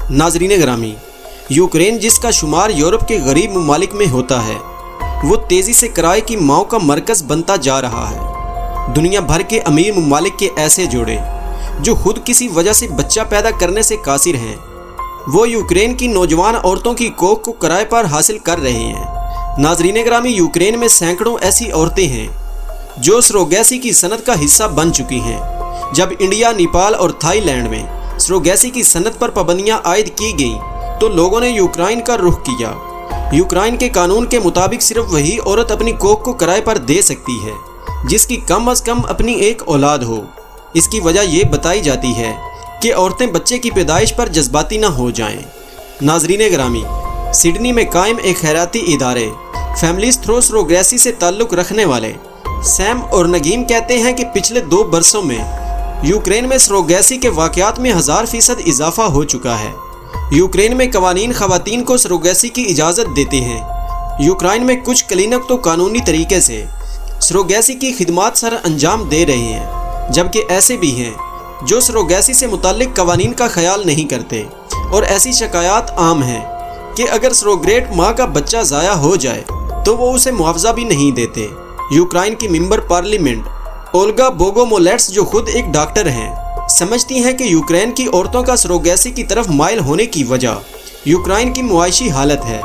नाजरीन ग्रामी, यूक्रेन जिसका शुमार यूरोप के गरीब ममालिक में होता है, वो तेज़ी से किराए की माओ का मरकज़ बनता जा रहा है। दुनिया भर के अमीर ममालिक के ऐसे जोड़े जो खुद किसी वजह से बच्चा पैदा करने से कासिर हैं, वो यूक्रेन की नौजवान औरतों की कोख को किराए पर हासिल कर रहे हैं। नाजरीन ग्रामी, यूक्रेन में सैकड़ों ऐसी औरतें हैं जो सरोगेसी की सनत का हिस्सा बन चुकी हैं। जब इंडिया, नेपाल और थाईलैंड में सरोगेसी की सनत पर पाबंदियां आयद की गईं तो लोगों ने यूक्रेन का रुख किया। यूक्रेन के कानून के मुताबिक सिर्फ वही औरत अपनी कोख को किराए पर दे सकती है जिसकी कम अज़ कम अपनी एक औलाद हो। इसकी वजह ये बताई जाती है कि औरतें बच्चे की पैदाइश पर जज्बाती ना हो जाएं। नाजरीन ग्रामी, सिडनी में कायम एक खैराती इदारे फैमिलीज थ्रू सरोगेसी से ताल्लुक़ रखने वाले सैम और नगीम कहते हैं कि पिछले 2 बरसों में यूक्रेन में सरोगेसी के वाक़यात में 1000% इजाफा हो चुका है। यूक्रेन में कवानीन ख़वातीन को सरोगेसी की इजाज़त देते हैं। यूक्रेन में कुछ क्लिनिक तो कानूनी तरीके से सरोगेसी की खिदमात सर अंजाम दे रहे हैं, जबकि ऐसे भी हैं जो सरोगेसी से मुताल्लिक कवानीन का ख्याल नहीं करते। और ऐसी शिकायत आम हैं कि अगर सरोगेट माँ का बच्चा ज़ाया हो जाए तो वो उसे मुआवजा भी नहीं देते। यूक्रेन की मेंबर पार्लियामेंट ओल्गा बोगोमोलेट्स, जो खुद एक डॉक्टर हैं, समझती हैं कि यूक्रेन की औरतों का सरोगेसी की तरफ माइल होने की वजह यूक्रेन की मुआशी हालत है।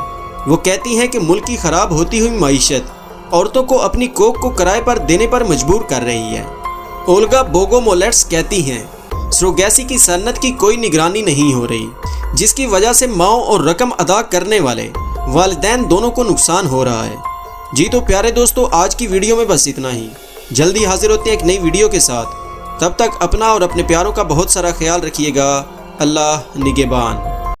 वो कहती हैं कि मुल्क की ख़राब होती हुई मईशत औरतों को अपनी कोख को किराए पर देने पर मजबूर कर रही है। ओल्गा बोगोमोलेट्स कहती हैं सरोगेसी की सनत की कोई निगरानी नहीं हो रही, जिसकी वजह से माओ और रकम अदा करने वाले वालिदैन दोनों को नुकसान हो रहा है। जी तो प्यारे दोस्तों, आज की वीडियो में बस इतना ही। जल्दी हाजिर होते हैं एक नई वीडियो के साथ। तब तक अपना और अपने प्यारों का बहुत सारा ख्याल रखिएगा। अल्लाह निगहबान।